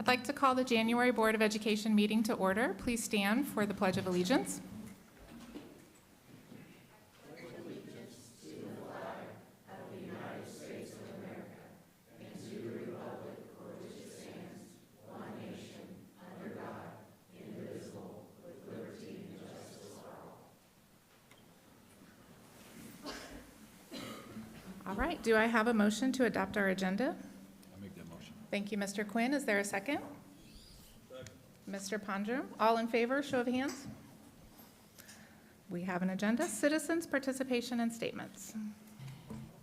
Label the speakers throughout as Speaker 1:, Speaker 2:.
Speaker 1: I'd like to call the January Board of Education meeting to order. Please stand for the Pledge of Allegiance. All right, do I have a motion to adopt our agenda?
Speaker 2: I'll make that motion.
Speaker 1: Thank you, Mr. Quinn. Is there a second? Mr. Pondrum, all in favor, show of hands. We have an agenda. Citizens' participation and statements.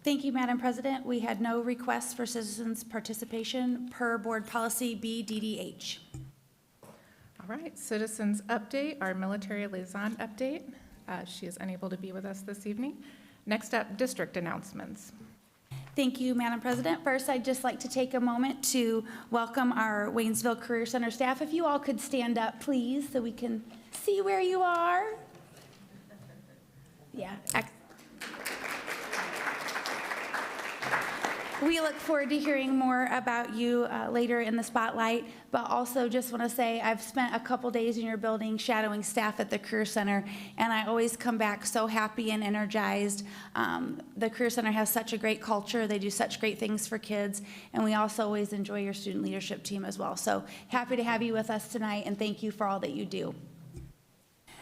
Speaker 3: Thank you, Madam President. We had no requests for citizens' participation per Board Policy BDDH.
Speaker 1: All right, citizens' update, our military liaison update. She is unable to be with us this evening. Next up, district announcements.
Speaker 3: Thank you, Madam President. First, I'd just like to take a moment to welcome our Waynesville Career Center staff. If you all could stand up, please, so we can see where you are. Yeah. We look forward to hearing more about you later in the spotlight, but also just want to say I've spent a couple days in your building shadowing staff at the Career Center, and I always come back so happy and energized. The Career Center has such a great culture. They do such great things for kids, and we also always enjoy your student leadership team as well. So happy to have you with us tonight, and thank you for all that you do.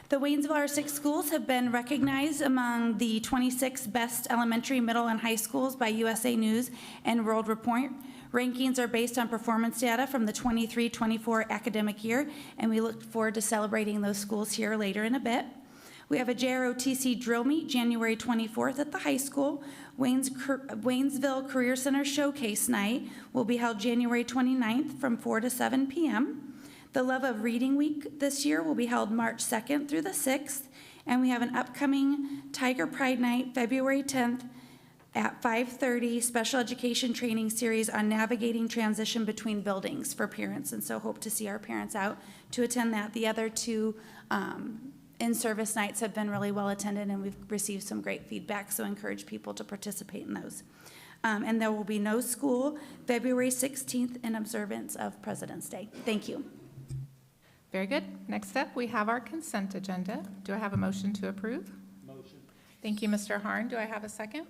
Speaker 3: The Waynesville R6 schools have been recognized among the 26 best elementary, middle, and high schools by USA News and World Report. Rankings are based on performance data from the 23-24 academic year, and we look forward to celebrating those schools here later in a bit. We have a JROTC drill meet January 24th at the high school. Waynesville Career Center Showcase Night will be held January 29th from 4 to 7 p.m. The Love of Reading Week this year will be held March 2nd through the 6th, and we have an upcoming Tiger Pride Night, February 10th at 5:30, special education training series on navigating transition between buildings for parents, and so hope to see our parents out to attend that. The other two in-service nights have been really well attended, and we've received some great feedback, so encourage people to participate in those. And there will be no school February 16th in observance of President's Day. Thank you.
Speaker 1: Very good. Next up, we have our consent agenda. Do I have a motion to approve?
Speaker 2: Motion.
Speaker 1: Thank you, Mr. Harn. Do I have a second?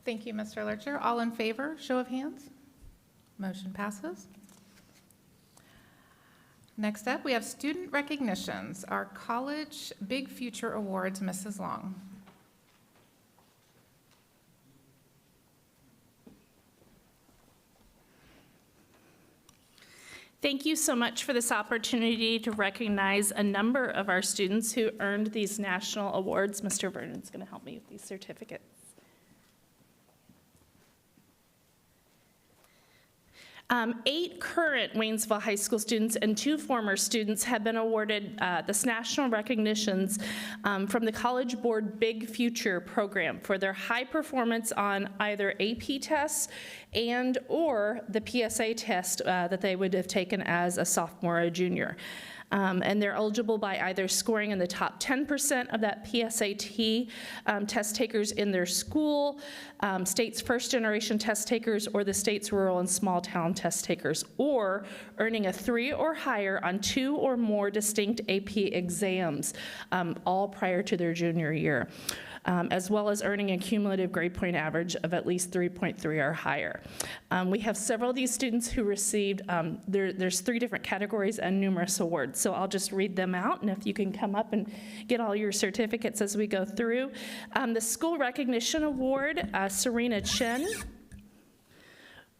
Speaker 1: Thank you, Mr. Lurcher. All in favor, show of hands. Motion passes. Next up, we have student recognitions. Our College Big Future Awards, Mrs. Long.
Speaker 4: Thank you so much for this opportunity to recognize a number of our students who earned these national awards. Mr. Vernon's going to help me with these certificates. 8 current Waynesville High School students and 2 former students have been awarded this national recognitions from the College Board Big Future program for their high performance on either AP tests and or the PSA test that they would have taken as a sophomore or a junior. And they're eligible by either scoring in the top 10% of that PSAT test takers in their school, state's first-generation test takers, or the state's rural and small-town test takers, or earning a 3 or higher on 2 or more distinct AP exams, all prior to their junior year. As well as earning a cumulative grade point average of at least 3.3 or higher. We have several of these students who received, there's 3 different categories and numerous awards, so I'll just read them out, and if you can come up and get all your certificates as we go through. The School Recognition Award, Serena Chen.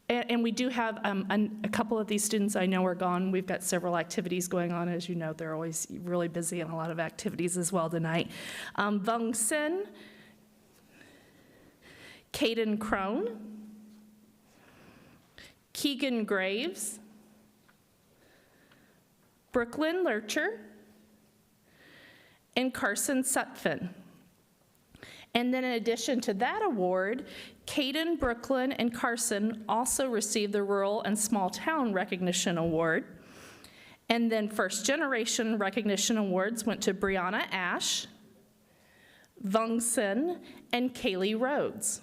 Speaker 4: And we do have a couple of these students I know are gone. We've got several activities going on. As you know, they're always really busy and a lot of activities as well tonight. Vung Sin, Caden Crone, Keegan Graves, Brooklyn Lurcher, and Carson Sutphin. And then in addition to that award, Caden, Brooklyn, and Carson also received the Rural and Small Town Recognition Award. And then First Generation Recognition Awards went to Brianna Ash, Vung Sin, and Kaylee Rhodes.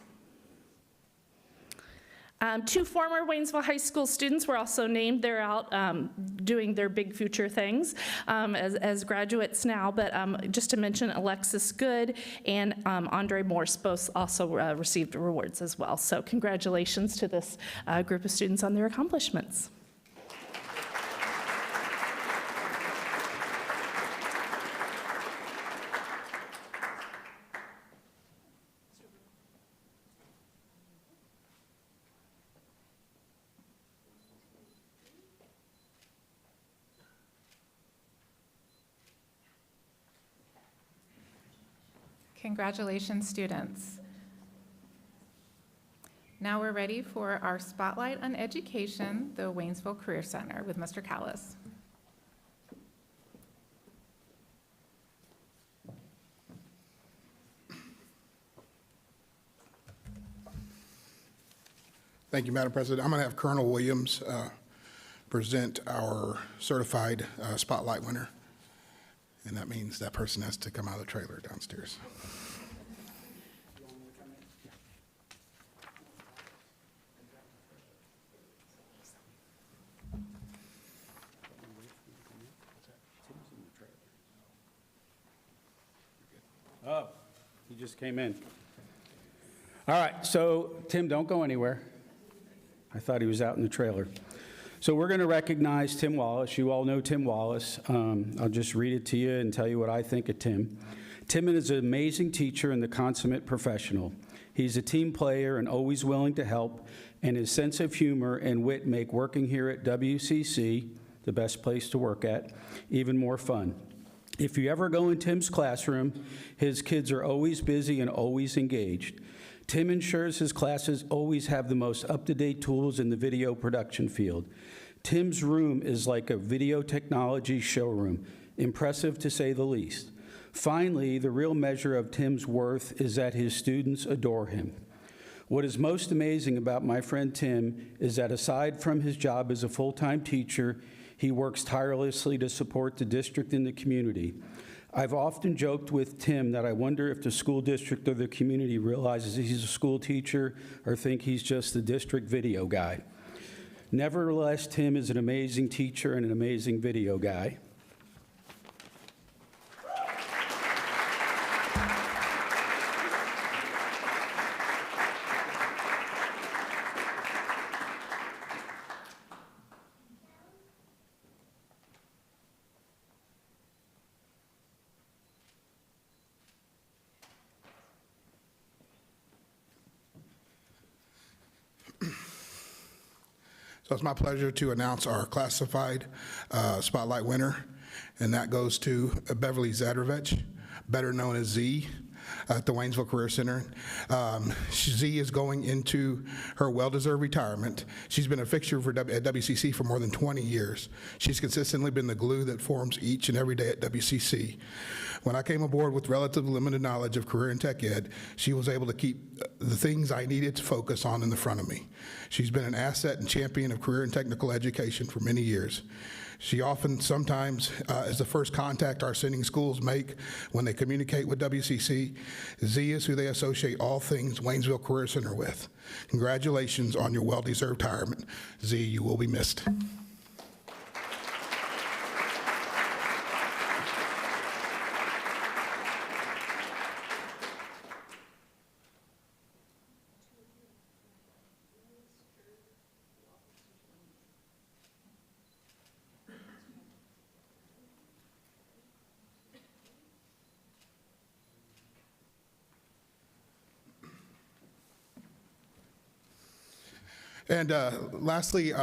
Speaker 4: Two former Waynesville High School students were also named. They're out doing their big future things as graduates now. But just to mention, Alexis Good and Andre Morse both also received awards as well. So congratulations to this group of students on their accomplishments.
Speaker 1: Congratulations, students. Now we're ready for our Spotlight on Education, the Waynesville Career Center with Mr. Callis.
Speaker 2: Thank you, Madam President. I'm going to have Colonel Williams present our certified Spotlight winner. And that means that person has to come out of the trailer downstairs.
Speaker 5: Oh, he just came in. All right, so Tim, don't go anywhere. I thought he was out in the trailer. So we're going to recognize Tim Wallace. You all know Tim Wallace. I'll just read it to you and tell you what I think of Tim. Tim is an amazing teacher and the consummate professional. He's a team player and always willing to help, and his sense of humor and wit make working here at WCC, the best place to work at, even more fun. If you ever go in Tim's classroom, his kids are always busy and always engaged. Tim ensures his classes always have the most up-to-date tools in the video production field. Tim's room is like a video technology showroom, impressive to say the least. Finally, the real measure of Tim's worth is that his students adore him. What is most amazing about my friend Tim is that aside from his job as a full-time teacher, he works tirelessly to support the district and the community. I've often joked with Tim that I wonder if the school district or the community realizes he's a school teacher or think he's just the district video guy. Nevertheless, Tim is an amazing teacher and an amazing video guy.
Speaker 2: So it's my pleasure to announce our classified Spotlight winner, and that goes to Beverly Zadrovich, better known as Z, at the Waynesville Career Center. Z is going into her well-deserved retirement. She's been a fixture at WCC for more than 20 years. She's consistently been the glue that forms each and every day at WCC. When I came aboard with relatively limited knowledge of career and tech ed, she was able to keep the things I needed to focus on in the front of me. She's been an asset and champion of career and technical education for many years. She sometimes is the first contact our sending schools make when they communicate with WCC. Z is who they associate all things Waynesville Career Center with. Congratulations on your well-deserved retirement. Z, you will be missed. And lastly,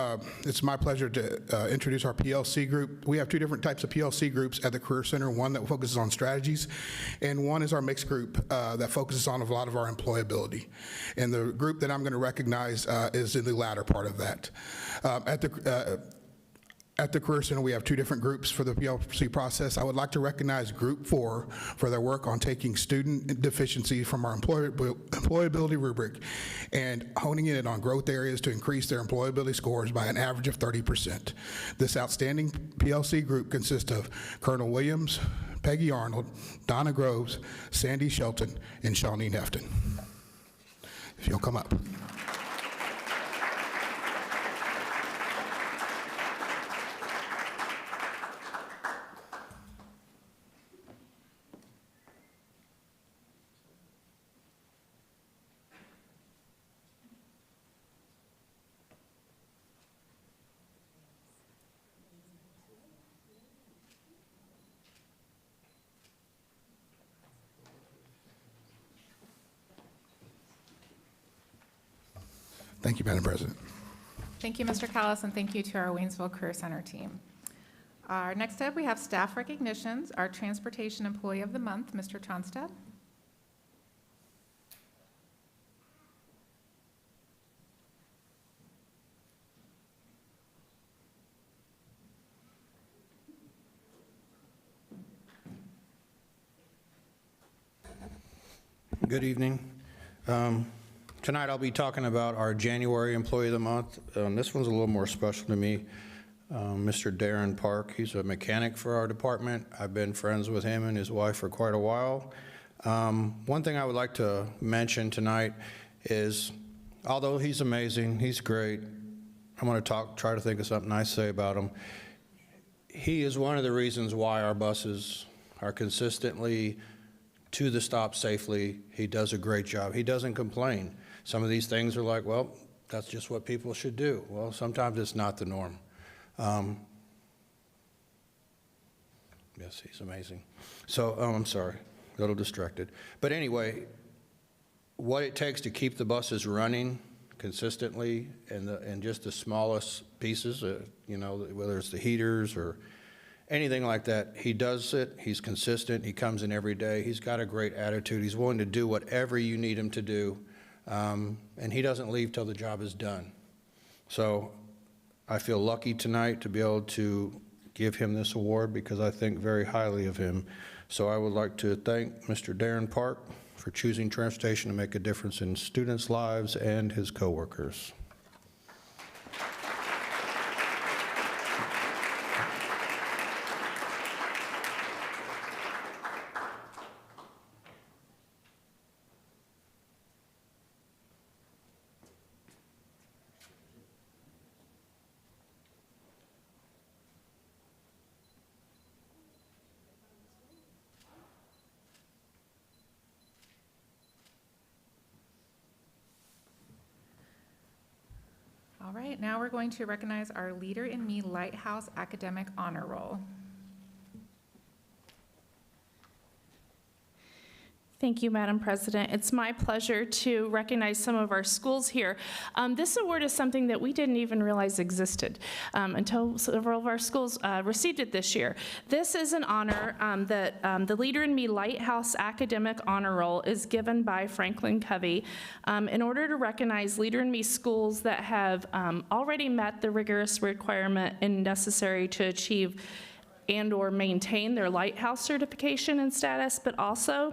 Speaker 2: it's my pleasure to introduce our PLC group. We have two different types of PLC groups at the Career Center, one that focuses on strategies, and one is our mixed group that focuses on a lot of our employability. And the group that I'm going to recognize is in the latter part of that. At the Career Center, we have two different groups for the PLC process. I would like to recognize Group 4 for their work on taking student deficiency from our employability rubric and honing in on growth areas to increase their employability scores by an average of 30%. This outstanding PLC group consists of Colonel Williams, Peggy Arnold, Donna Groves, Sandy Shelton, and Shawnee Hefton. If you'll come up. Thank you, Madam President.
Speaker 1: Thank you, Mr. Callis, and thank you to our Waynesville Career Center team. Next up, we have staff recognitions. Our Transportation Employee of the Month, Mr. Tronstad.
Speaker 6: Good evening. Tonight I'll be talking about our January Employee of the Month. This one's a little more special to me. Mr. Darren Park, he's a mechanic for our department. I've been friends with him and his wife for quite a while. One thing I would like to mention tonight is, although he's amazing, he's great, I'm going to try to think of something nice to say about him. He is one of the reasons why our buses are consistently to the stop safely. He does a great job. He doesn't complain. Some of these things are like, well, that's just what people should do. Well, sometimes it's not the norm. Yes, he's amazing. So, I'm sorry, a little distracted. But anyway, what it takes to keep the buses running consistently and just the smallest pieces, you know, whether it's the heaters or anything like that, he does it. He's consistent. He comes in every day. He's got a great attitude. He's willing to do whatever you need him to do, and he doesn't leave till the job is done. So I feel lucky tonight to be able to give him this award because I think very highly of him. So I would like to thank Mr. Darren Park for choosing transportation to make a difference in students' lives and his coworkers.
Speaker 1: All right, now we're going to recognize our Leader in Me Lighthouse Academic Honor Roll.
Speaker 4: Thank you, Madam President. It's my pleasure to recognize some of our schools here. This award is something that we didn't even realize existed until several of our schools received it this year. This is an honor that the Leader in Me Lighthouse Academic Honor Roll is given by Franklin Covey in order to recognize Leader in Me schools that have already met the rigorous requirement and necessary to achieve and or maintain their Lighthouse certification and status, but also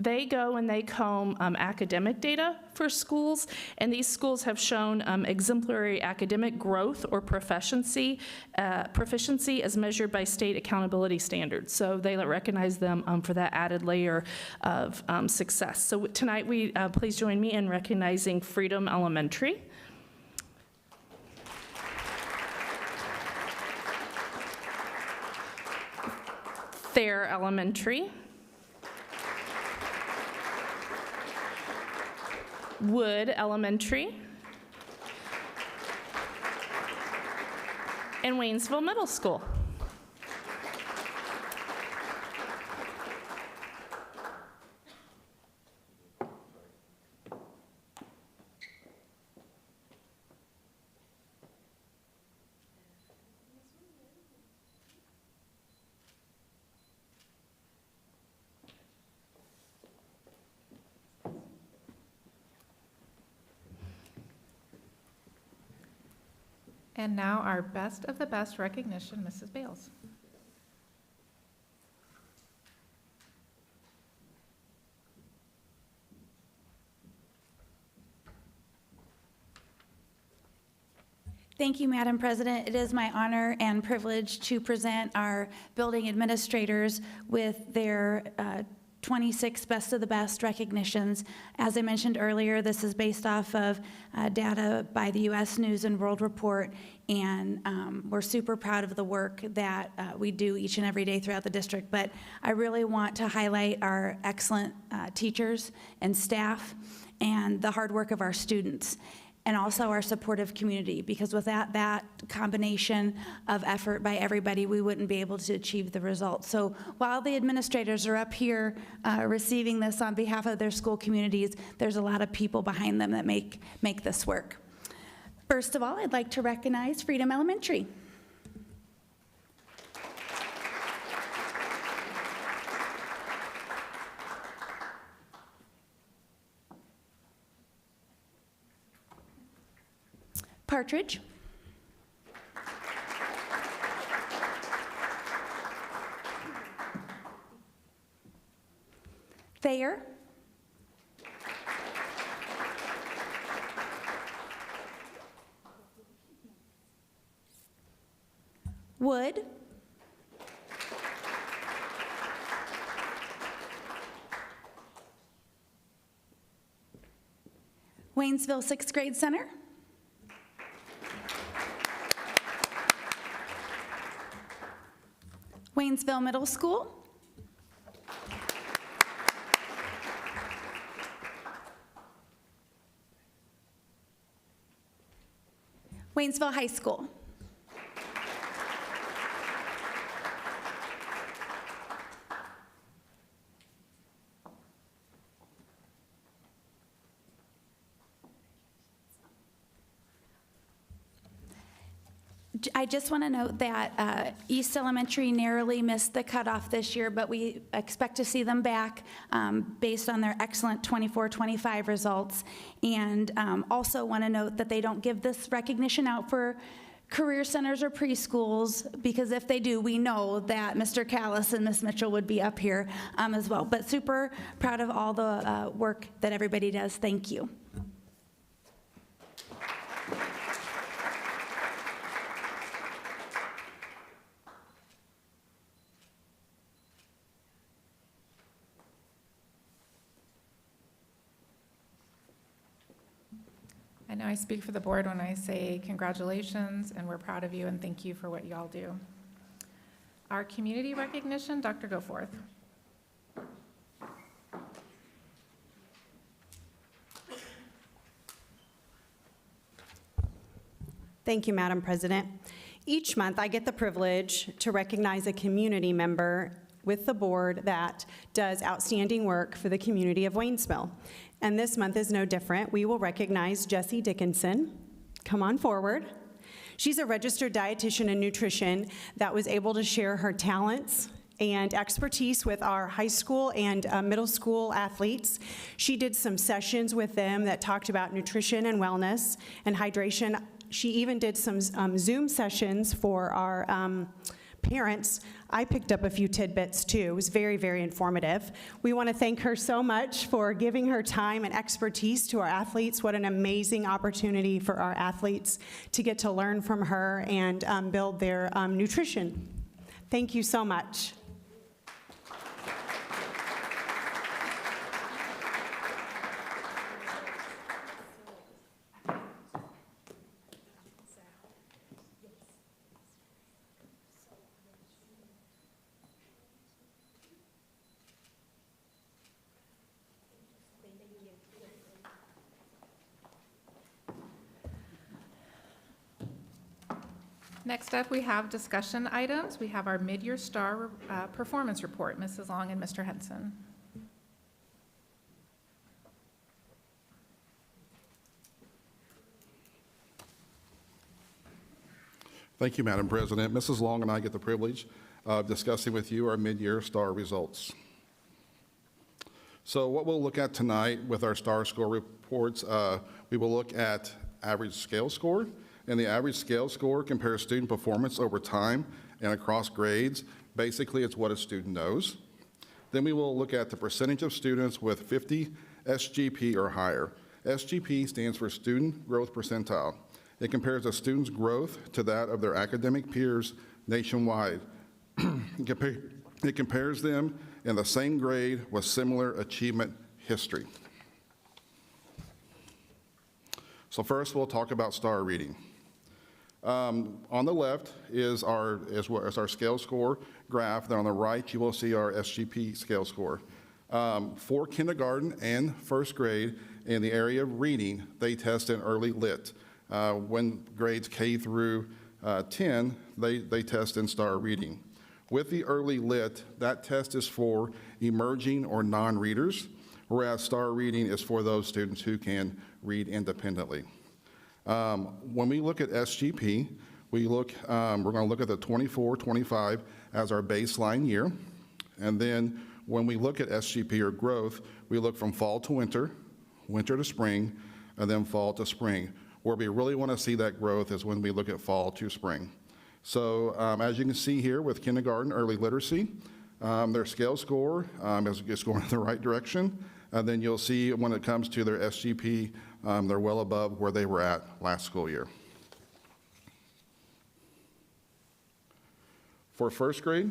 Speaker 4: they go and they comb academic data for schools, and these schools have shown exemplary academic growth or proficiency as measured by state accountability standards. So they recognize them for that added layer of success. So tonight, please join me in recognizing Freedom Elementary. Thayer Elementary. Wood Elementary. And Waynesville Middle School.
Speaker 1: And now our Best of the Best recognition, Mrs. Bales.
Speaker 3: Thank you, Madam President. It is my honor and privilege to present our building administrators with their 26 Best of the Best recognitions. As I mentioned earlier, this is based off of data by the U.S. News and World Report, and we're super proud of the work that we do each and every day throughout the district. But I really want to highlight our excellent teachers and staff and the hard work of our students, and also our supportive community, because without that combination of effort by everybody, we wouldn't be able to achieve the results. So while the administrators are up here receiving this on behalf of their school communities, there's a lot of people behind them that make this work. First of all, I'd like to recognize Freedom Elementary. Partridge. Thayer. Wood. Waynesville 6th Grade Center. Waynesville Middle School. Waynesville High School. I just want to note that East Elementary narrowly missed the cutoff this year, but we expect to see them back based on their excellent 24-25 results. And also want to note that they don't give this recognition out for career centers or preschools, because if they do, we know that Mr. Callis and Ms. Mitchell would be up here as well. But super proud of all the work that everybody does. Thank you.
Speaker 1: I know I speak for the board when I say congratulations, and we're proud of you, and thank you for what y'all do. Our community recognition, Dr. Goforth.
Speaker 7: Thank you, Madam President. Each month, I get the privilege to recognize a community member with the board that does outstanding work for the community of Waynesville. And this month is no different. We will recognize Jessie Dickinson. Come on forward. She's a registered dietitian and nutrition that was able to share her talents and expertise with our high school and middle school athletes. She did some sessions with them that talked about nutrition and wellness and hydration. She even did some Zoom sessions for our parents. I picked up a few tidbits too. It was very, very informative. We want to thank her so much for giving her time and expertise to our athletes. What an amazing opportunity for our athletes to get to learn from her and build their nutrition. Thank you so much.
Speaker 1: Next up, we have discussion items. We have our mid-year star performance report. Mrs. Long and Mr. Henson.
Speaker 8: Thank you, Madam President. Mrs. Long and I get the privilege of discussing with you our mid-year star results. So what we'll look at tonight with our star score reports, we will look at average scale score. And the average scale score compares student performance over time and across grades. Basically, it's what a student knows. Then we will look at the percentage of students with 50 SGP or higher. SGP stands for Student Growth Percentile. It compares a student's growth to that of their academic peers nationwide. It compares them in the same grade with similar achievement history. So first, we'll talk about star reading. On the left is our scale score graph. Then on the right, you will see our SGP scale score. For kindergarten and first grade, in the area of reading, they test in early lit. When grades K through 10, they test in star reading. With the early lit, that test is for emerging or non-readers, whereas star reading is for those students who can read independently. When we look at SGP, we're going to look at the 24-25 as our baseline year. And then when we look at SGP or growth, we look from fall to winter, winter to spring, and then fall to spring. Where we really want to see that growth is when we look at fall to spring. So as you can see here with kindergarten early literacy, their scale score is going in the right direction. And then you'll see when it comes to their SGP, they're well above where they were at last school year. For first grade,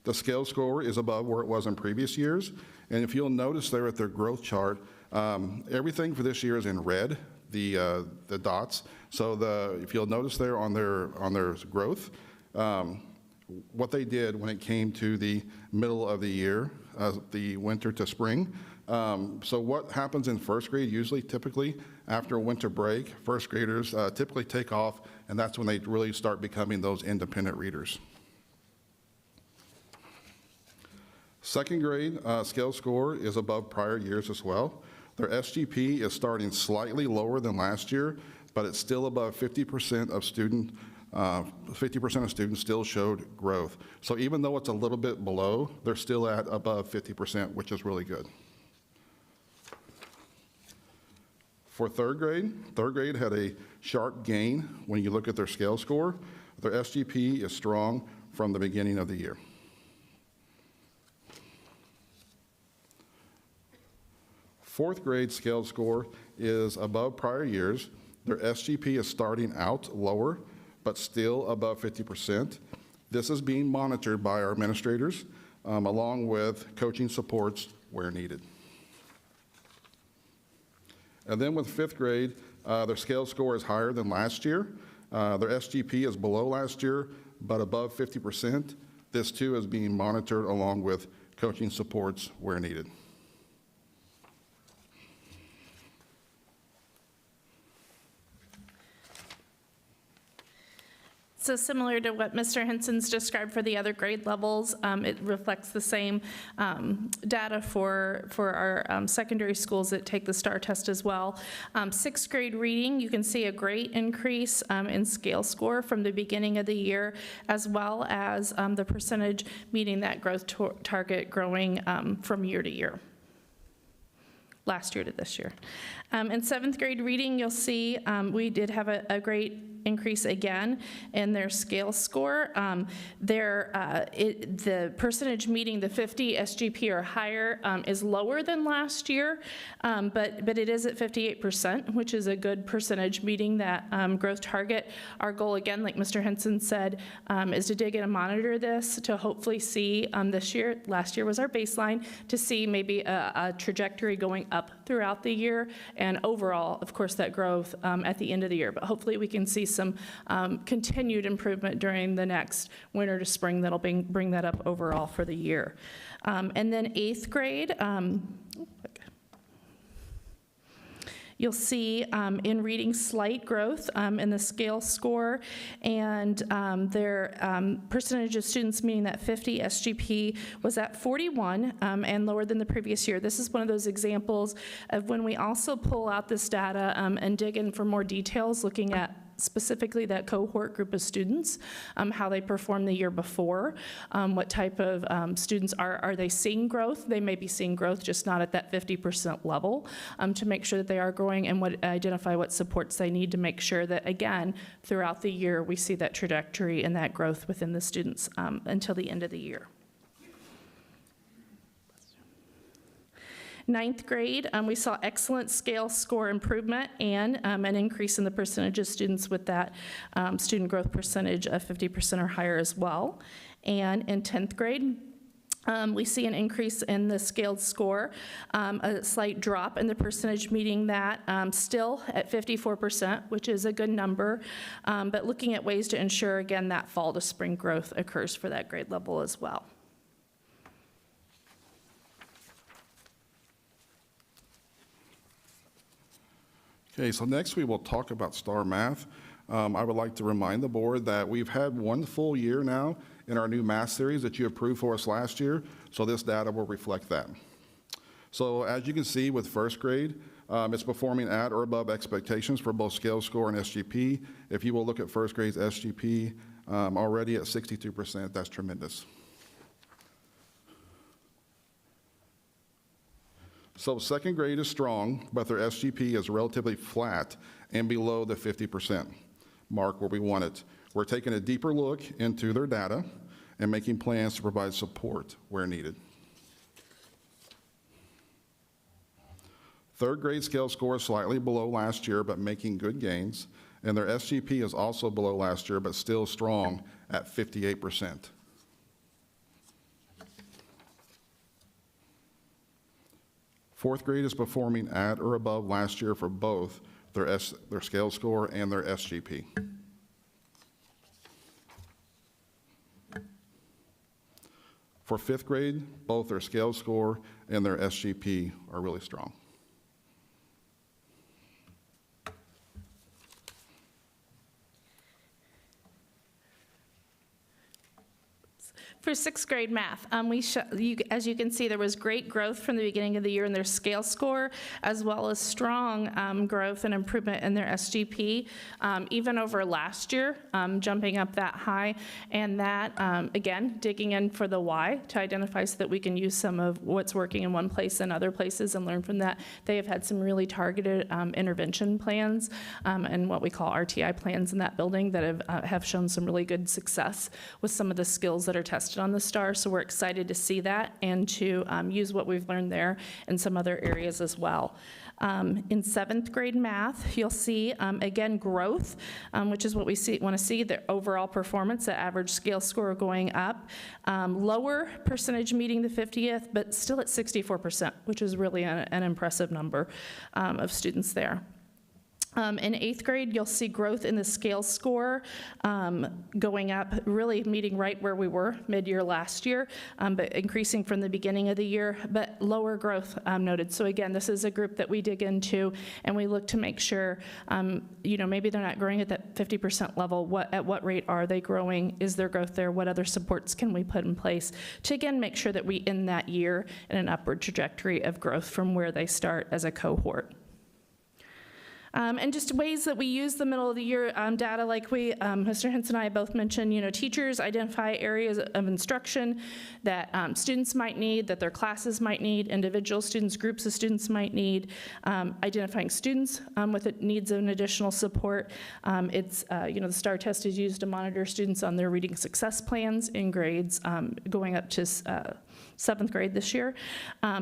Speaker 8: the scale score is above where it was in previous years. And if you'll notice there at their growth chart, everything for this year is in red, the dots. So if you'll notice there on their growth, what they did when it came to the middle of the year, the winter to spring. So what happens in first grade, typically after a winter break, first graders typically take off, and that's when they really start becoming those independent readers. Second grade scale score is above prior years as well. Their SGP is starting slightly lower than last year, but it's still above 50% of students 50% of students still showed growth. So even though it's a little bit below, they're still at above 50%, which is really good. For third grade had a sharp gain when you look at their scale score. Their SGP is strong from the beginning of the year. Fourth grade scale score is above prior years. Their SGP is starting out lower, but still above 50%. This is being monitored by our administrators, along with coaching supports where needed. And then with fifth grade, their scale score is higher than last year. Their SGP is below last year, but above 50%. This too is being monitored along with coaching supports where needed.
Speaker 4: So similar to what Mr. Henson's described for the other grade levels, it reflects the same data for our secondary schools that take the STAR test as well. Sixth grade reading, you can see a great increase in scale score from the beginning of the year, as well as the percentage meeting that growth target growing from year to year. Last year to this year. In seventh grade reading, you'll see we did have a great increase again in their scale score. The percentage meeting the 50 SGP or higher is lower than last year, but it is at 58%, which is a good percentage meeting that growth target. Our goal, again, like Mr. Henson said, is to dig in and monitor this to hopefully see this year, last year was our baseline, to see maybe a trajectory going up throughout the year, and overall, of course, that growth at the end of the year. But hopefully we can see some continued improvement during the next winter to spring that'll bring that up overall for the year. And then eighth grade, you'll see in reading slight growth in the scale score, and their percentage of students meeting that 50 SGP was at 41 and lower than the previous year. This is one of those examples of when we also pull out this data and dig in for more details, looking at specifically that cohort group of students, how they performed the year before, what type of students are they seeing growth? They may be seeing growth, just not at that 50% level, to make sure that they are growing, and identify what supports they need to make sure that, again, throughout the year, we see that trajectory and that growth within the students until the end of the year. Ninth grade, we saw excellent scale score improvement and an increase in the percentage of students with that student growth percentage of 50% or higher as well. And in 10th grade, we see an increase in the scaled score, a slight drop in the percentage meeting that, still at 54%, which is a good number, but looking at ways to ensure, again, that fall to spring growth occurs for that grade level as well.
Speaker 8: Okay, so next we will talk about STAR Math. I would like to remind the board that we've had one full year now in our new math series that you approved for us last year, so this data will reflect that. So as you can see with first grade, It's performing at or above expectations for both scale score and SGP. If you will look at first grade's SGP, already at 62%, that's tremendous. So second grade is strong, but their SGP is relatively flat and below the 50% mark where we want it. We're taking a deeper look into their data and making plans to provide support where needed. Third grade scale score is slightly below last year, but making good gains. And their SGP is also below last year, but still strong at 58%. Fourth grade is performing at or above last year for both their scale score and their SGP. For fifth grade, both their scale score and their SGP are really strong.
Speaker 4: For sixth grade math, as you can see, there was great growth from the beginning of the year in their scale score, as well as strong growth and improvement in their SGP, even over last year, jumping up that high. And that, again, digging in for the why to identify so that we can use some of what's working in one place and other places and learn from that. They have had some really targeted intervention plans and what we call RTI plans in that building that have shown some really good success with some of the skills that are tested on the STAR, so we're excited to see that and to use what we've learned there in some other areas as well. In seventh grade math, you'll see, again, growth, which is what we want to see, the overall performance, the average scale score going up. Lower percentage meeting the 50th, but still at 64%, which is really an impressive number of students there. In eighth grade, you'll see growth in the scale score going up, really meeting right where we were mid-year last year, but increasing from the beginning of the year, but lower growth noted. So again, this is a group that we dig into, and we look to make sure, maybe they're not growing at that 50% level. At what rate are they growing? Is there growth there? What other supports can we put in place to, again, make sure that we end that year in an upward trajectory of growth from where they start as a cohort? And just ways that we use the middle of the year data, like Mr. Henson and I both mentioned, teachers identify areas of instruction that students might need, that their classes might need, individual students, groups of students might need, identifying students with needs of an additional support. The STAR test is used to monitor students on their reading success plans in grades going up to seventh grade this year.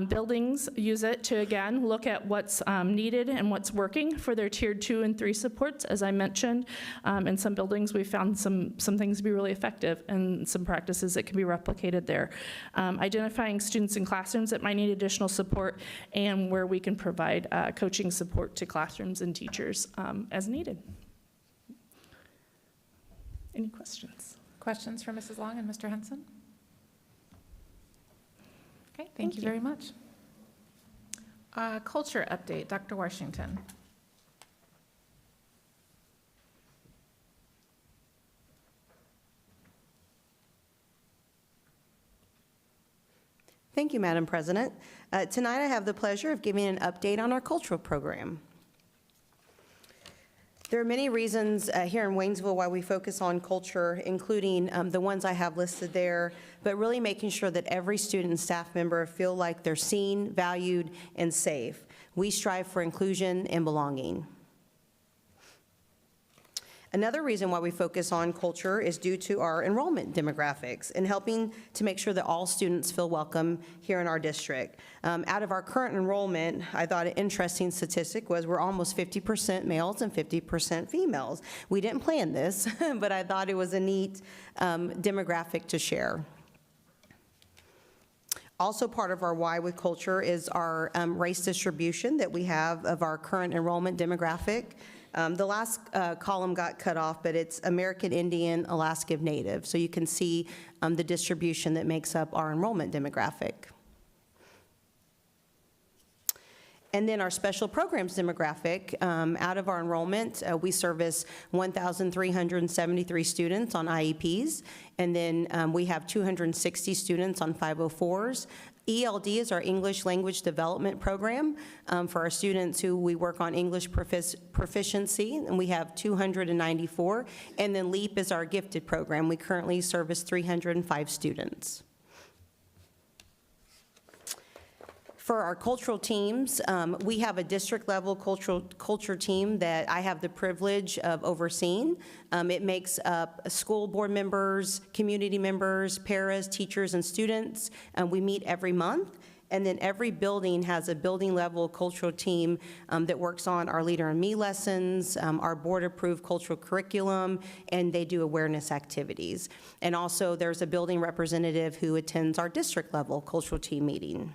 Speaker 4: Buildings use it to, again, look at what's needed and what's working for their tier 2 and 3 supports. As I mentioned, in some buildings we found some things to be really effective and some practices that can be replicated there. Identifying students in classrooms that might need additional support and where we can provide coaching support to classrooms and teachers as needed. Any questions?
Speaker 1: Questions for Mrs. Long and Mr. Henson? Okay, thank you very much. Culture update, Dr. Washington.
Speaker 9: Thank you, Madam President. Tonight I have the pleasure of giving an update on our cultural program. There are many reasons here in Waynesville why we focus on culture, including the ones I have listed there, but really making sure that every student and staff member feel like they're seen, valued, and safe. We strive for inclusion and belonging. Another reason why we focus on culture is due to our enrollment demographics and helping to make sure that all students feel welcome here in our district. Out of our current enrollment, I thought an interesting statistic was we're almost 50% males and 50% females. We didn't plan this, but I thought it was a neat demographic to share. Also part of our why with culture is our race distribution that we have of our current enrollment demographic. The last column got cut off, but it's American Indian, Alaska Native. So you can see the distribution that makes up our enrollment demographic. And then our special programs demographic, out of our enrollment, we service 1,373 students on IEPs, and then we have 260 students on 504s, ELD is our English Language Development Program for our students who we work on English proficiency, and we have 294. And then LEAP is our gifted program. We currently service 305 students. For our cultural teams, we have a district-level culture team that I have the privilege of overseeing. It makes up school board members, community members, paras, teachers, and students. We meet every month. And then every building has a building-level cultural team that works on our Leader in Me lessons, our board-approved cultural curriculum, and they do awareness activities. And also, there's a building representative who attends our district-level cultural team meeting.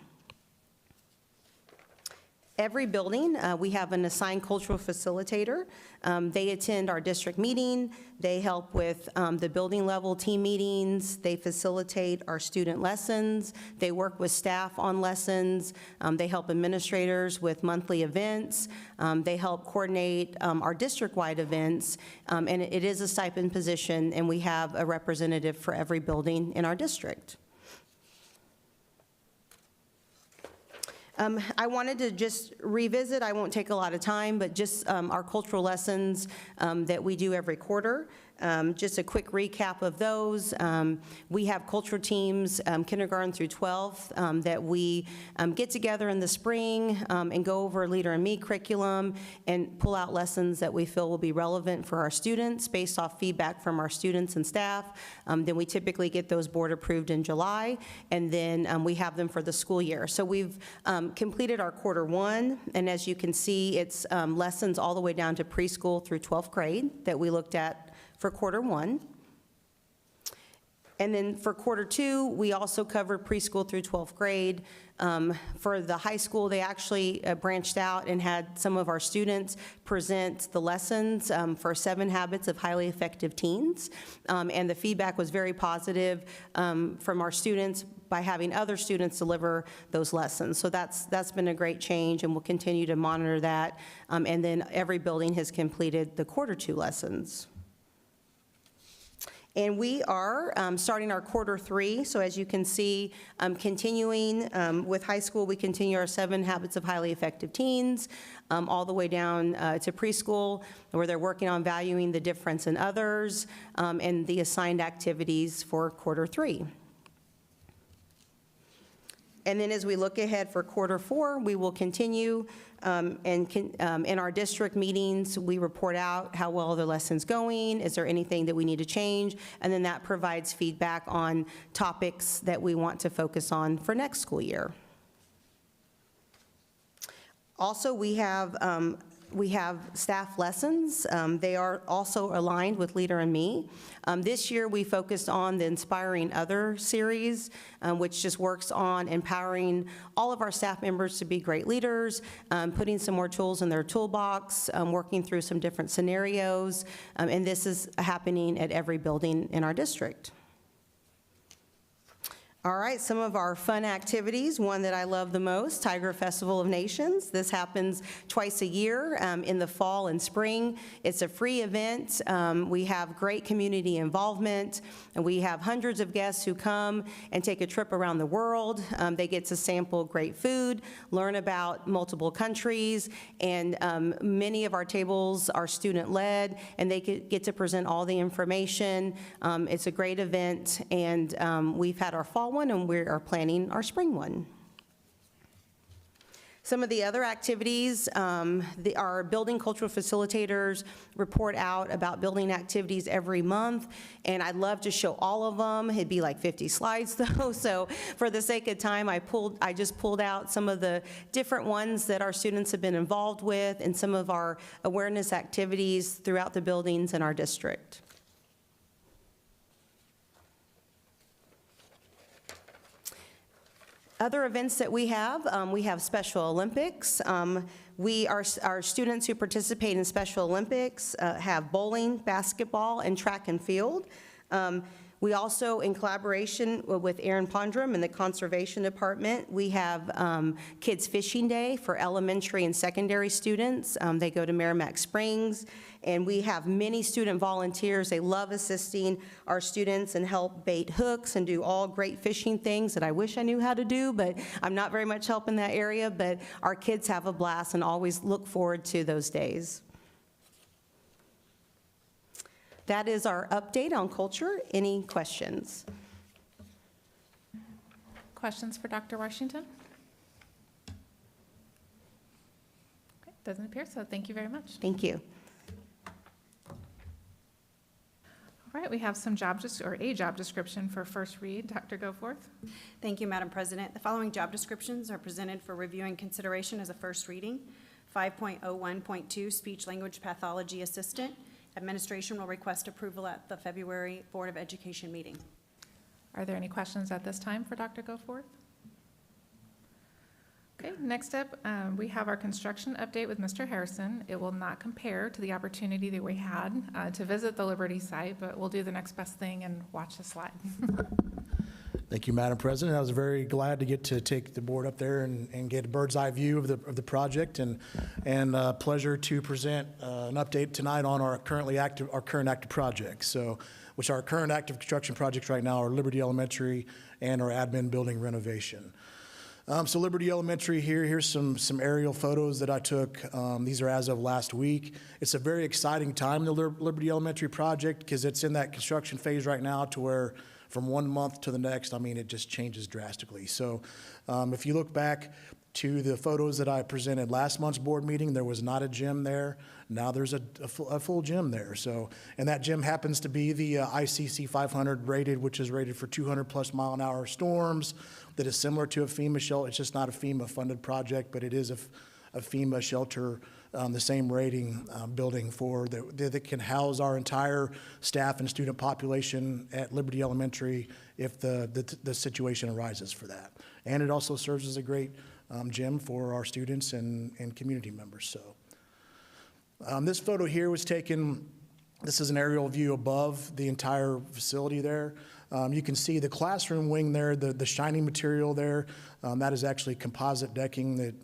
Speaker 9: Every building, we have an assigned cultural facilitator. They attend our district meeting. They help with the building level team meetings. They facilitate our student lessons. They work with staff on lessons. They help administrators with monthly events. They help coordinate our district-wide events. And it is a stipend position, and we have a representative for every building in our district. I wanted to just revisit, I won't take a lot of time, but just our cultural lessons that we do every quarter. Just a quick recap of those. We have cultural teams, kindergarten through 12th, that we get together in the spring and go over Leader in Me curriculum and pull out lessons that we feel will be relevant for our students based off feedback from our students and staff. Then we typically get those board approved in July, and then we have them for the school year. So we've completed our quarter one, and as you can see, it's lessons all the way down to preschool through 12th grade that we looked at for quarter one. And then for quarter two, we also covered preschool through 12th grade. For the high school, they actually branched out and had some of our students present the lessons for 7 Habits of Highly Effective Teens. And the feedback was very positive from our students by having other students deliver those lessons. So that's been a great change, and we'll continue to monitor that. And then every building has completed the quarter two lessons. And we are starting our quarter three. So as you can see, continuing with high school, we continue our 7 Habits of Highly Effective Teens, all the way down to preschool, where they're working on valuing the difference in others, and the assigned activities for quarter three. And then as we look ahead for quarter four, we will continue in our district meetings, we report out how well the lesson's going, is there anything that we need to change, and then that provides feedback on topics that we want to focus on for next school year. Also, we have staff lessons. They are also aligned with Leader in Me. This year, we focused on the Inspiring Other series, which just works on empowering all of our staff members to be great leaders, putting some more tools in their toolbox, working through some different scenarios, and this is happening at every building in our district. All right, some of our fun activities, one that I love the most, Tiger Festival of Nations. This happens twice a year in the fall and spring. It's a free event. We have great community involvement, and we have hundreds of guests who come and take a trip around the world. They get to sample great food, learn about multiple countries, and many of our tables are student-led, and they get to present all the information. It's a great event, and we've had our fall one, and we are planning our spring one. Some of the other activities, our building cultural facilitators report out about building activities every month, and I'd love to show all of them. It'd be like 50 slides though, so for the sake of time, I just pulled out some of the different ones that our students have been involved with and some of our awareness activities throughout the buildings in our district. Other events that we have Special Olympics. Our students who participate in Special Olympics have bowling, basketball, and track and field. We also, in collaboration with Aaron Pondrum and the Conservation Department, we have Kids Fishing Day for elementary and secondary students. They go to Merrimack Springs, and we have many student volunteers. They love assisting our students and help bait hooks and do all great fishing things that I wish I knew how to do, but I'm not very much help in that area. But our kids have a blast and always look forward to those days. That is our update on culture. Any questions?
Speaker 1: Questions for Dr. Washington? Okay, doesn't appear so. Thank you very much.
Speaker 9: Thank you.
Speaker 1: All right, we have some a job description for first read. Dr. Goforth.
Speaker 7: Thank you, Madam President. The following job descriptions are presented for review and consideration as a first reading. 5.01.2, Speech Language Pathology Assistant. Administration will request approval at the February Board of Education meeting.
Speaker 1: Are there any questions at this time for Dr. Goforth? Okay, next up, we have our construction update with Mr. Harrison. It will not compare to the opportunity that we had to visit the Liberty site, but we'll do the next best thing and watch the slide.
Speaker 10: Thank you, Madam President. I was very glad to get to take the board up there and get a bird's eye view of the project, and pleasure to present an update tonight on our current active projects. So, which our current active construction projects right now are Liberty Elementary and our admin building renovation. So Liberty Elementary here's some aerial photos that I took. These are as of last week. It's a very exciting time in the Liberty Elementary project because it's in that construction phase right now to where from 1 month to the next, I mean, it just changes drastically. So if you look back to the photos that I presented last month's board meeting, there was not a gym there. Now there's a full gym there. So, and that gym happens to be the ICC 500 rated, which is rated for 200+ mile-an-hour storms. That is similar to a FEMA shelter. It's just not a FEMA-funded project, but it is a FEMA shelter, the same rating building for that can house our entire staff and student population at Liberty Elementary if the situation arises for that. And it also serves as a great gym for our students and community members. So this photo here was taken. This is an aerial view above the entire facility there. You can see the classroom wing there, the shiny material there. That is actually composite decking it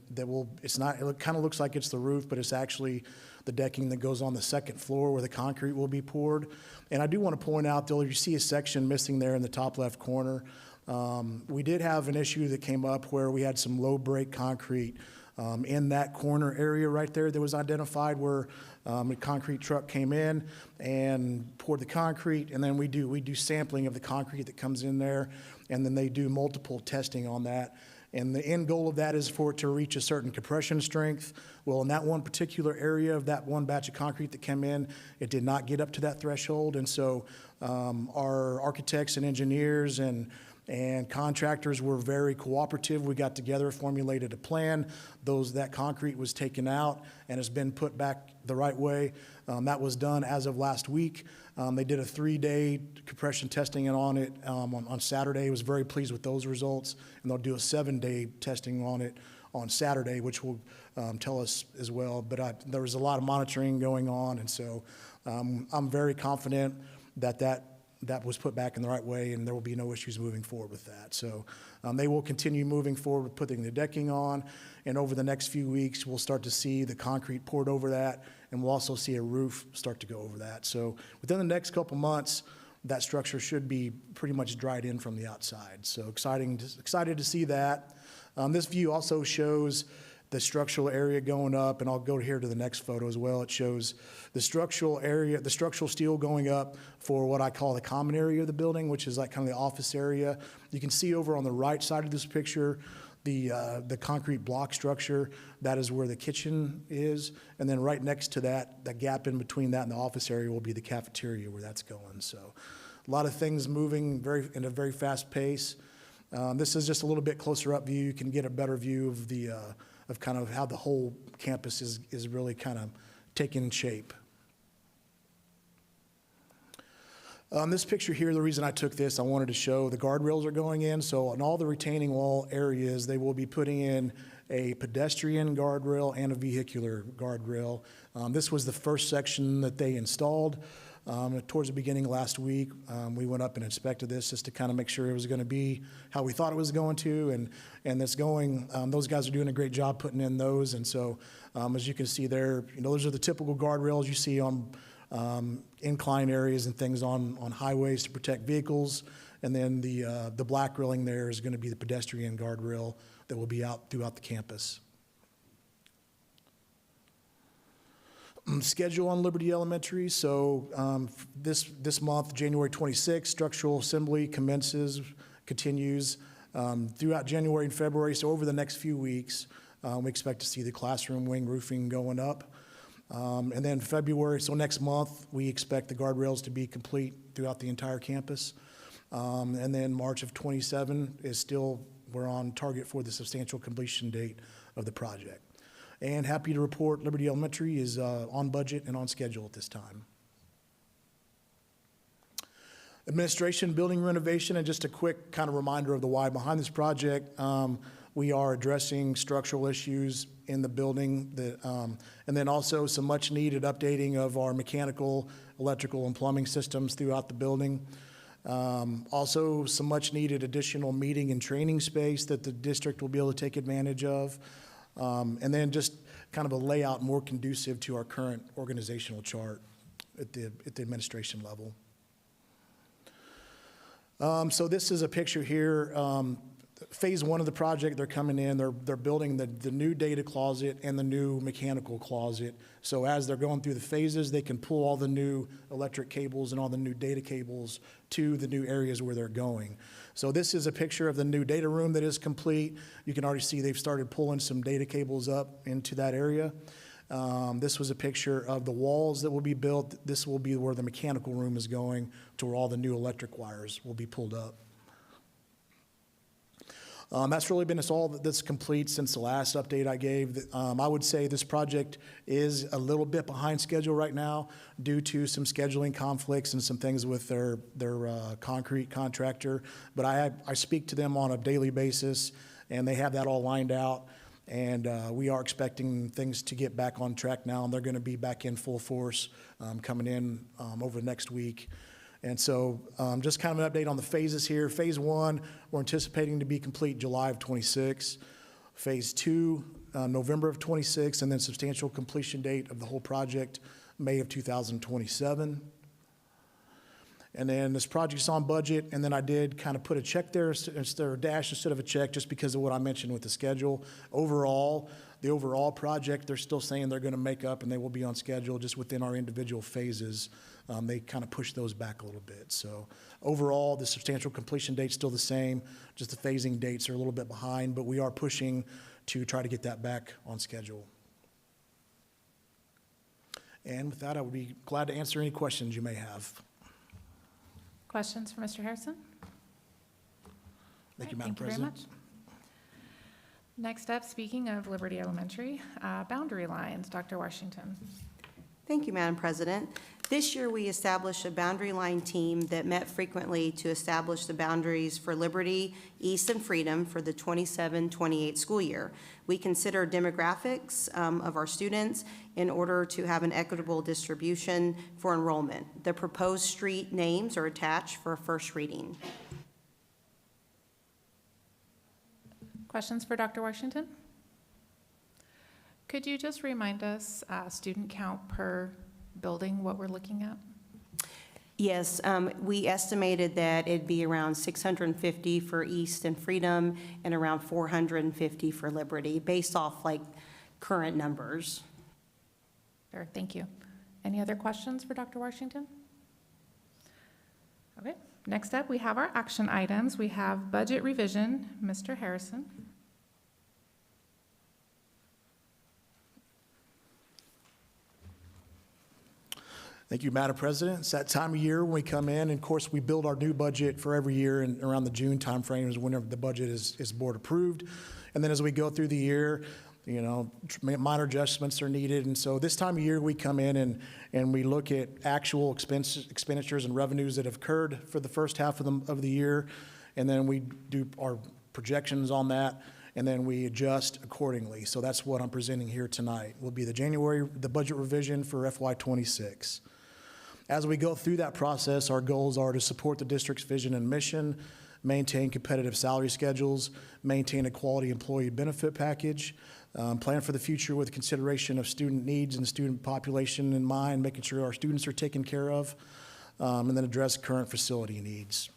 Speaker 10: kind of looks like it's the roof, but it's actually the decking that goes on the second floor where the concrete will be poured. And I do want to point out, though, you see a section missing there in the top left corner. We did have an issue that came up where we had some low break concrete in that corner area right there that was identified where a concrete truck came in and poured the concrete, and then we do sampling of the concrete that comes in there, and then they do multiple testing on that. And the end goal of that is for it to reach a certain compression strength. Well, in that one particular area of that one batch of concrete that came in, it did not get up to that threshold. And so our architects and engineers and contractors were very cooperative. We got together, formulated a plan. That concrete was taken out and has been put back the right way. That was done as of last week. They did a 3-day compression testing on it on Saturday. I was very pleased with those results. And they'll do a 7-day testing on it on Saturday, which will tell us as well. But there was a lot of monitoring going on, and so I'm very confident that was put back in the right way, and there will be no issues moving forward with that. So they will continue moving forward with putting the decking on, and over the next few weeks, we'll start to see the concrete poured over that, and we'll also see a roof start to go over that. So within the next couple months, that structure should be pretty much dried in from the outside. So excited to see that. This view also shows the structural area going up, and I'll go here to the next photo as well. It shows the structural area, the structural steel going up for what I call the common area of the building, which is like kind of the office area. You can see over on the right side of this picture, the concrete block structure. That is where the kitchen is, and then right next to that, the gap in between that and the office area will be the cafeteria where that's going. So a lot of things moving in a very fast pace. This is just a little bit closer up view. You can get a better view of kind of how the whole campus is really kind of taking shape. This picture here, the reason I took this, I wanted to show the guardrails are going in. So on all the retaining wall areas, they will be putting in a pedestrian guardrail and a vehicular guardrail. This was the first section that they installed. Towards the beginning last week, we went up and inspected this just to kind of make sure it was going to be how we thought it was going to, and it's going. Those guys are doing a great job putting in those, and so as you can see there, those are the typical guardrails you see on incline areas and things on highways to protect vehicles, and then the black railing there is going to be the pedestrian guardrail that will be out throughout the campus. Schedule on Liberty Elementary. So this month, January 26th, structural assembly continues throughout January and February. So over the next few weeks, we expect to see the classroom wing roofing going up. And then February, so next month, we expect the guardrails to be complete throughout the entire campus. And then March of 27 is still, we're on target for the substantial completion date of the project. And happy to report Liberty Elementary is on budget and on schedule at this time. Administration, building renovation, and just a quick kind of reminder of the why behind this project. We are addressing structural issues in the building, and then also some much needed updating of our mechanical, electrical, and plumbing systems throughout the building. Also some much needed additional meeting and training space that the district will be able to take advantage of. And then just kind of a layout more conducive to our current organizational chart at the administration level. So this is a picture here. Phase one of the project, they're coming in, they're building the new data closet and the new mechanical closet. So as they're going through the phases, they can pull all the new electric cables and all the new data cables to the new areas where they're going. So this is a picture of the new data room that is complete. You can already see they've started pulling some data cables up into that area. This was a picture of the walls that will be built. This will be where the mechanical room is going, to where all the new electric wires will be pulled up. That's really been all that's complete since the last update I gave. I would say this project is a little bit behind schedule right now due to some scheduling conflicts and some things with their concrete contractor. But I speak to them on a daily basis, and they have that all lined out. And we are expecting things to get back on track now, and they're going to be back in full force coming in over the next week. And so just kind of an update on the phases here. Phase one, we're anticipating to be complete July of 26. Phase two, November of 26, and then substantial completion date of the whole project, May of 2027. And then this project's on budget, and then I did kind of put a check there, or a dash instead of a check, just because of what I mentioned with the schedule. Overall, the overall project, they're still saying they're going to make up, and they will be on schedule just within our individual phases. They kind of push those back a little bit. So overall, the substantial completion date's still the same, just the phasing dates are a little bit behind, but we are pushing to try to get that back on schedule. And with that, I would be glad to answer any questions you may have.
Speaker 1: Questions for Mr. Harrison?
Speaker 10: Thank you, Madam President.
Speaker 1: Thank you very much. Next up, speaking of Liberty Elementary, boundary lines, Dr. Washington.
Speaker 9: Thank you, Madam President. This year, we established a boundary line team that met frequently to establish the boundaries for Liberty, East, and Freedom for the 27-28 school year. We consider demographics of our students in order to have an equitable distribution for enrollment. The proposed street names are attached for a first reading.
Speaker 1: Questions for Dr. Washington? Could you just remind us student count per building, what we're looking at?
Speaker 9: Yes, we estimated that it'd be around 650 for East and Freedom and around 450 for Liberty, based off like current numbers.
Speaker 1: Sure, thank you. Any other questions for Dr. Washington? Okay, next up, we have our action items. We have budget revision, Mr. Harrison.
Speaker 10: Thank you, Madam President. It's that time of year when we come in, and of course, we build our new budget for every year, and around the June timeframe is whenever the budget is board approved. And then as we go through the year, minor adjustments are needed. And so this time of year, we come in and we look at actual expenditures and revenues that have occurred for the first half of the year. And then we do our projections on that, and then we adjust accordingly. So that's what I'm presenting here tonight. Will be the budget revision for FY26. As we go through that process, our goals are to support the district's vision and mission, maintain competitive salary schedules, maintain a quality employee benefit package, plan for the future with consideration of student needs and student population in mind, making sure our students are taken care of, and then address current facility needs.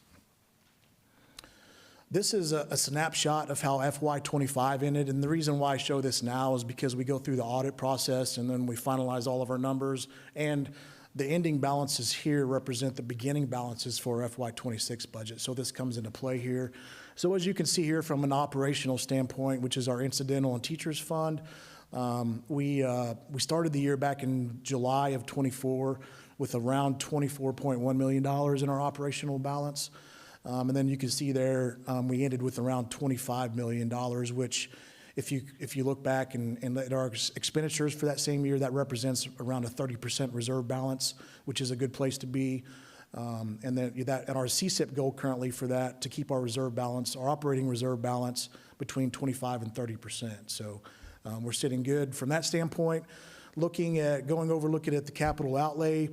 Speaker 10: This is a snapshot of how FY25 ended, and the reason why I show this now is because we go through the audit process and then we finalize all of our numbers, and the ending balances here represent the beginning balances for FY26 budget, so this comes into play here. So as you can see here from an operational standpoint, which is our incidental and teachers fund, we started the year back in July of 24 with around $24.1 million in our operational balance. And then you can see there, we ended with around $25 million, which if you look back and at our expenditures for that same year, that represents around a 30% reserve balance, which is a good place to be. And then and our CSIP goal currently for that, to keep our reserve balance, our operating reserve balance between 25 and 30%. So we're sitting good from that standpoint. Looking at the capital outlay,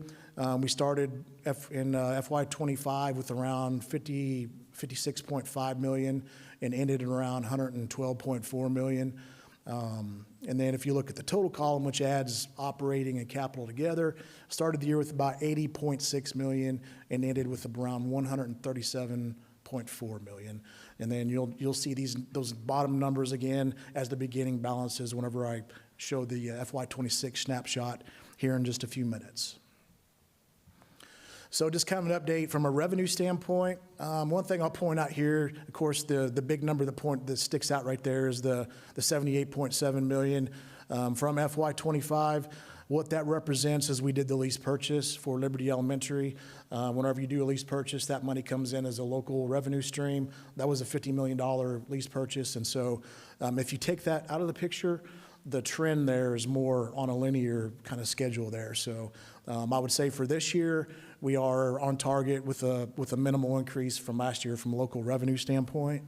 Speaker 10: we started in FY25 with around $56.5 million and ended at around $112.4 million. And then if you look at the total column, which adds operating and capital together, started the year with about $80.6 million and ended with around $137.4 million. And then you'll see those bottom numbers again as the beginning balances whenever I show the FY26 snapshot here in just a few minutes. So just kind of an update from a revenue standpoint. One thing I'll point out here, of course, the big number, that sticks out right there is the $78.7 million from FY25. What that represents is we did the lease purchase for Liberty Elementary. Whenever you do a lease purchase, that money comes in as a local revenue stream. That was a $50 million lease purchase. And so if you take that out of the picture, the trend there is more on a linear kind of schedule there. So I would say for this year, we are on target with a minimal increase from last year from a local revenue standpoint.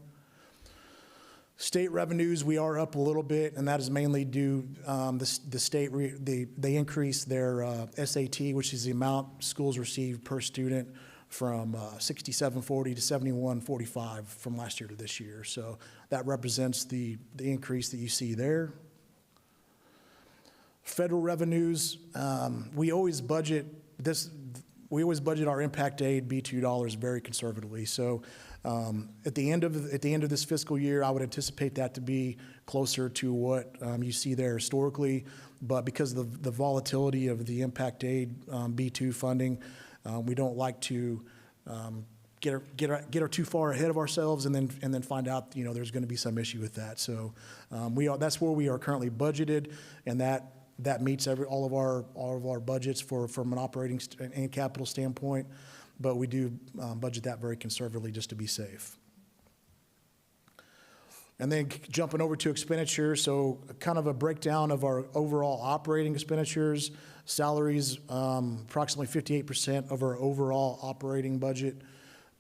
Speaker 10: State revenues, we are up a little bit, and that is mainly due the state they increased their SAT, which is the amount schools receive per student, from $67.40 to $71.45 from last year to this year. So that represents the increase that you see there. Federal revenues, we always budget our impact aid B2 dollars very conservatively. So at the end of this fiscal year, I would anticipate that to be closer to what you see there historically. But because of the volatility of the impact aid B2 funding, we don't like to get her too far ahead of ourselves and then find out there's going to be some issue with that. So that's where we are currently budgeted, and that meets all of our budgets from an operating and capital standpoint, but we do budget that very conservatively just to be safe. And then jumping over to expenditures, so kind of a breakdown of our overall operating expenditures. Salaries, approximately 58% of our overall operating budget.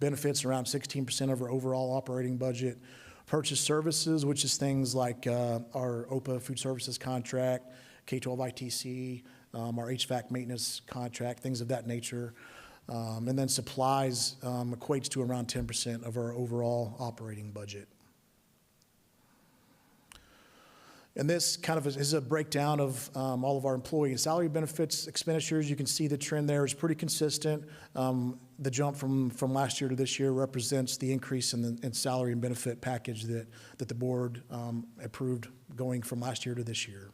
Speaker 10: Benefits, around 16% of our overall operating budget. Purchase services, which is things like our OPA food services contract, K-12 ITC, our HVAC maintenance contract, things of that nature. And then supplies equates to around 10% of our overall operating budget. And this kind of is a breakdown of all of our employee and salary benefits expenditures. You can see the trend there is pretty consistent. The jump from last year to this year represents the increase in salary and benefit package that the board approved going from last year to this year.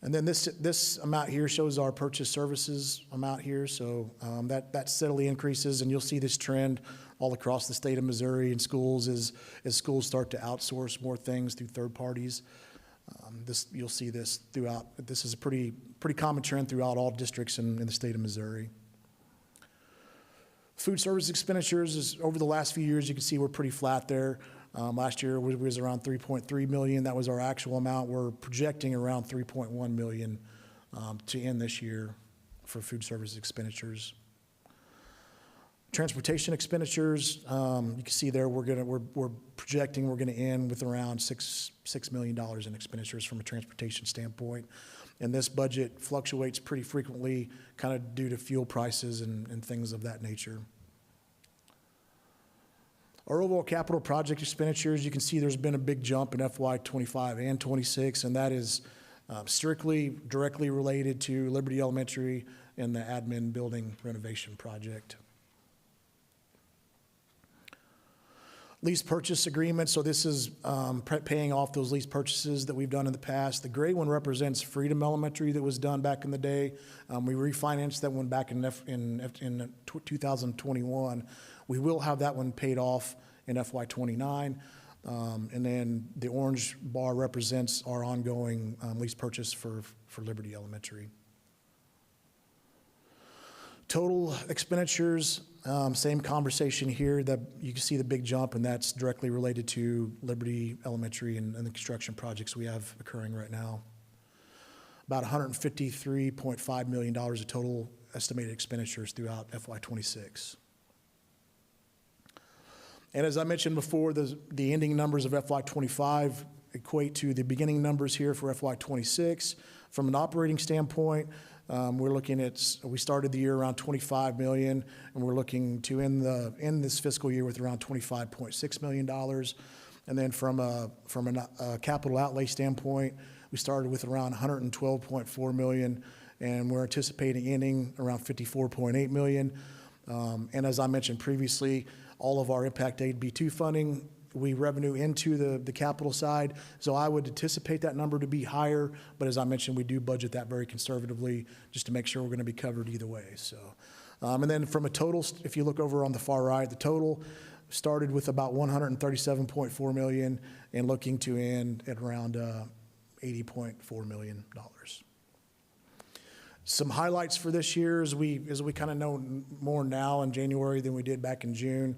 Speaker 10: And then this amount here shows our purchase services amount here. So that steadily increases, and you'll see this trend all across the state of Missouri in schools as schools start to outsource more things through third parties. You'll see this throughout. This is a pretty common trend throughout all districts in the state of Missouri. Food service expenditures over the last few years, you can see we're pretty flat there. Last year was around $3.3 million. That was our actual amount. We're projecting around $3.1 million to end this year for food service expenditures. Transportation expenditures, you can see there, we're projecting we're gonna end with around $6 million in expenditures from a transportation standpoint. And this budget fluctuates pretty frequently, kind of due to fuel prices and things of that nature. Our overall capital project expenditures, you can see there's been a big jump in FY '25 and '26, and that is strictly, directly related to Liberty Elementary and the admin building renovation project. Lease purchase agreement, so this is paying off those lease purchases that we've done in the past. The gray one represents Freedom Elementary that was done back in the day. We refinanced that one back in 2021. We will have that one paid off in FY '29. And then the orange bar represents our ongoing lease purchase for Liberty Elementary. Total expenditures, same conversation here, that you can see the big jump, and that's directly related to Liberty Elementary and the construction projects we have occurring right now. About $153.5 million of total estimated expenditures throughout FY '26. And as I mentioned before, the ending numbers of FY '25 equate to the beginning numbers here for FY '26. From an operating standpoint, we're looking at, we started the year around $25 million, and we're looking to end this fiscal year with around $25.6 million. And then from a capital outlay standpoint, we started with around $112.4 million, and we're anticipating ending around $54.8 million. And as I mentioned previously, all of our Impact Aid B2 funding, we revenue into the capital side. So I would anticipate that number to be higher, but as I mentioned, we do budget that very conservatively just to make sure we're going to be covered either way. So, and then from a total, if you look over on the far right, the total started with about $137.4 million and looking to end at around $80.4 million. Some highlights for this year, as we kind of know more now in January than we did back in June.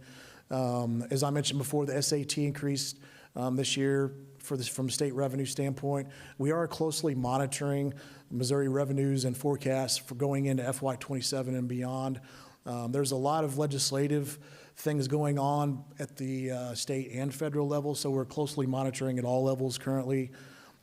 Speaker 10: As I mentioned before, the SAT increased this year from a state revenue standpoint. We are closely monitoring Missouri revenues and forecasts for going into FY '27 and beyond. There's a lot of legislative things going on at the state and federal level, so we're closely monitoring at all levels currently.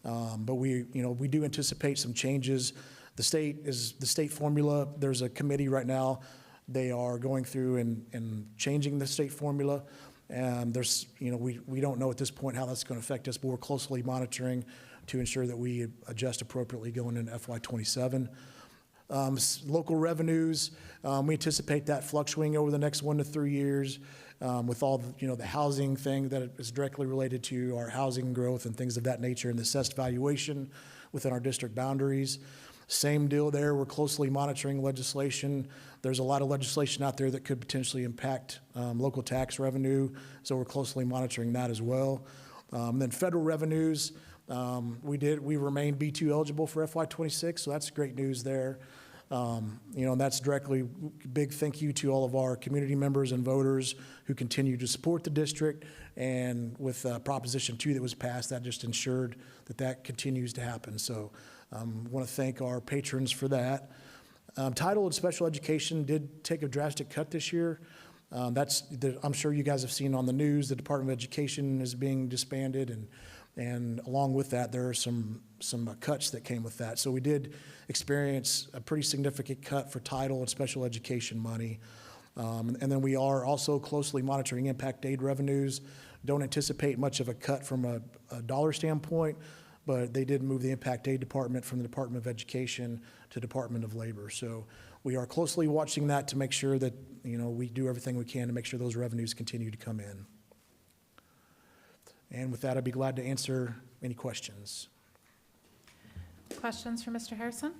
Speaker 10: But we do anticipate some changes. The state formula. There's a committee right now. They are going through and changing the state formula. And there's, we don't know at this point how that's going to affect us, but we're closely monitoring to ensure that we adjust appropriately going into FY '27. Local revenues, we anticipate that fluctuating over the next 1 to 3 years with all the housing thing that is directly related to our housing growth and things of that nature and the assessed valuation within our district boundaries. Same deal there. We're closely monitoring legislation. There's a lot of legislation out there that could potentially impact local tax revenue, so we're closely monitoring that as well. Then federal revenues, we remain B2 eligible for FY '26, so that's great news there. And that's directly big thank you to all of our community members and voters who continue to support the district. And with Proposition 2 that was passed, that just ensured that continues to happen. So I want to thank our patrons for that. Title and special education did take a drastic cut this year. I'm sure you guys have seen on the news, the Department of Education is being disbanded, and along with that, there are some cuts that came with that. So we did experience a pretty significant cut for title and special education money. And then we are also closely monitoring impact aid revenues. Don't anticipate much of a cut from a dollar standpoint, but they did move the impact aid department from the Department of Education to Department of Labor. So we are closely watching that to make sure that we do everything we can to make sure those revenues continue to come in. And with that, I'd be glad to answer any questions.
Speaker 1: Questions for Mr. Harrison?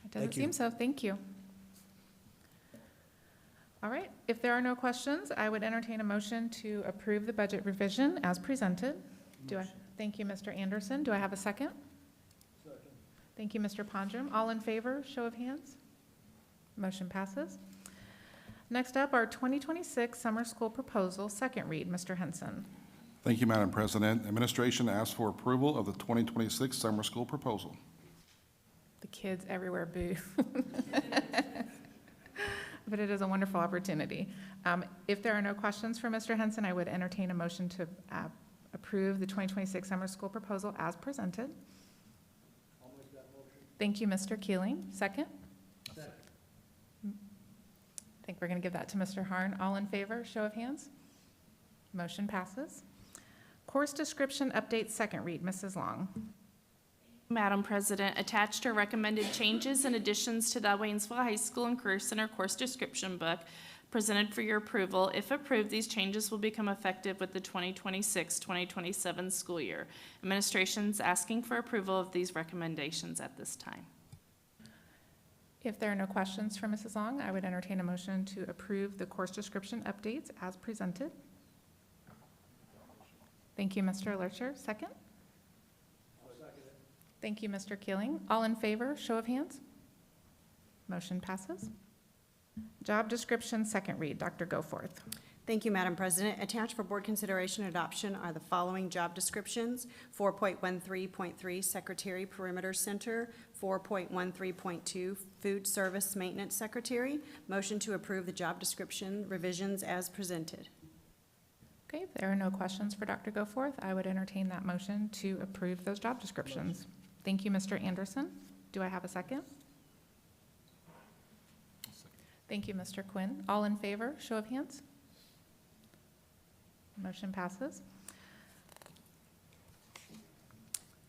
Speaker 1: It doesn't
Speaker 10: Thank you.
Speaker 1: seem so. Thank you. All right. If there are no questions, I would entertain a motion to approve the budget revision as presented. Thank you, Mr. Anderson. Do I have a second? Second. Thank you, Mr. Pondrum. All in favor, show of hands. Motion passes. Next up, our 2026 summer school proposal, second read. Mr. Henson.
Speaker 8: Thank you, Madam President. Administration asks for approval of the 2026 summer school proposal.
Speaker 1: The kids everywhere boo. but it is a wonderful opportunity. If there are no questions for Mr. Henson, I would entertain a motion to approve the 2026 summer school proposal as presented. I'll make that motion. Thank you, Mr. Keeling. Second? Second. I think we're going to give that to Mr. Harn. All in favor, show of hands. Motion passes. Course description update, second read. Mrs. Long.
Speaker 4: Madam President, attached are recommended changes and additions to the Waynesville High School and Career Center course description book presented for your approval. If approved, these changes will become effective with the 2026-2027 school year. Administration's asking for approval of these recommendations at this time.
Speaker 1: If there are no questions for Mrs. Long, I would entertain a motion to approve the course description updates as presented. Thank you, Mr. Lercher. Second? Thank you, Mr. Keeling. All in favor, show of hands. Motion passes. Job description, second read. Dr. Goforth.
Speaker 7: Thank you, Madam President. Attached for board consideration and adoption are the following job descriptions: 4.13.3 Secretary Perimeter Center, 4.13.2 Food Service Maintenance Secretary. Motion to approve the job description revisions as presented.
Speaker 1: Okay, if there are no questions for Dr. Goforth, I would entertain that motion to approve those job descriptions. Thank you, Mr. Anderson. Do I have a second? Thank you, Mr. Quinn. All in favor, show of hands. Motion passes.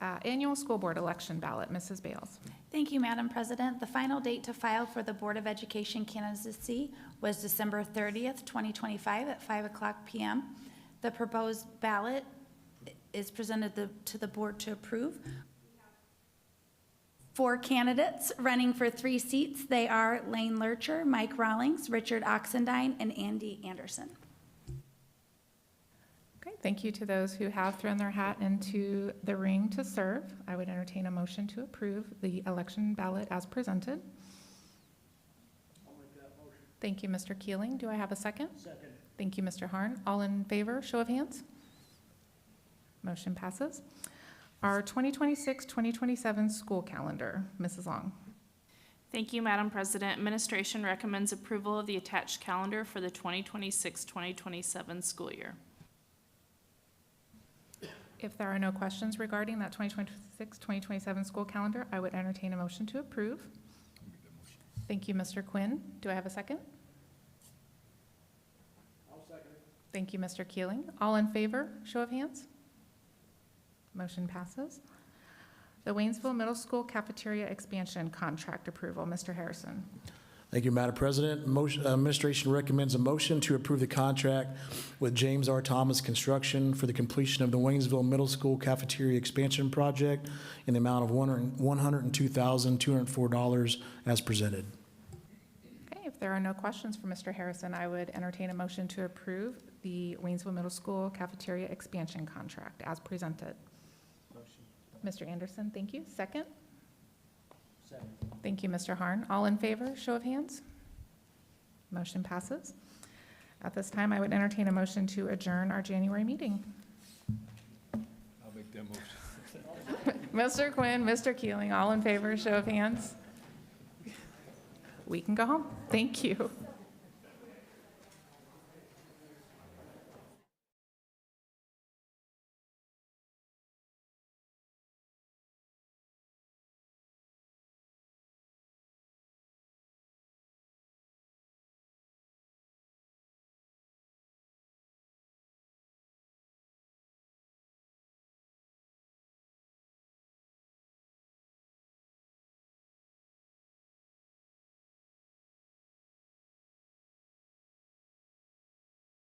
Speaker 1: Annual school board election ballot, Mrs. Bales.
Speaker 3: Thank you, Madam President. The final date to file for the Board of Education candidacy was December 30th, 2025 at 5:00 p.m. The proposed ballot is presented to the board to approve. 4 candidates running for 3 seats. They are Lane Lercher, Mike Rawlings, Richard Oxendine, and Andy Anderson.
Speaker 1: Okay, thank you to those who have thrown their hat into the ring to serve. I would entertain a motion to approve the election ballot as presented. I'll make that motion. Thank you, Mr. Keeling. Do I have a second? Second. Thank you, Mr. Harn. All in favor, show of hands. Motion passes. Our 2026-2027 school calendar, Mrs. Long.
Speaker 4: Thank you, Madam President. Administration recommends approval of the attached calendar for the 2026-2027 school year.
Speaker 1: If there are no questions regarding that 2026-2027 school calendar, I would entertain a motion to approve. Thank you, Mr. Quinn. Do I have a second? I'll second it. Thank you, Mr. Keeling. All in favor, show of hands. Motion passes. The Waynesville Middle School Cafeteria Expansion Contract Approval, Mr. Harrison.
Speaker 10: Thank you, Madam President. Administration recommends a motion to approve the contract with James R. Thomas Construction for the completion of the Waynesville Middle School Cafeteria Expansion Project in the amount of $102,204 as presented.
Speaker 1: Okay, if there are no questions for Mr. Harrison, I would entertain a motion to approve the Waynesville Middle School Cafeteria Expansion Contract as presented. Motion. Mr. Anderson, thank you. Second? Second. Thank you, Mr. Harn. All in favor, show of hands. Motion passes. At this time, I would entertain a motion to adjourn our January meeting.
Speaker 8: I'll make that motion.
Speaker 1: Mr. Quinn, Mr. Keeling, all in favor, show of hands. We can go home. Thank you.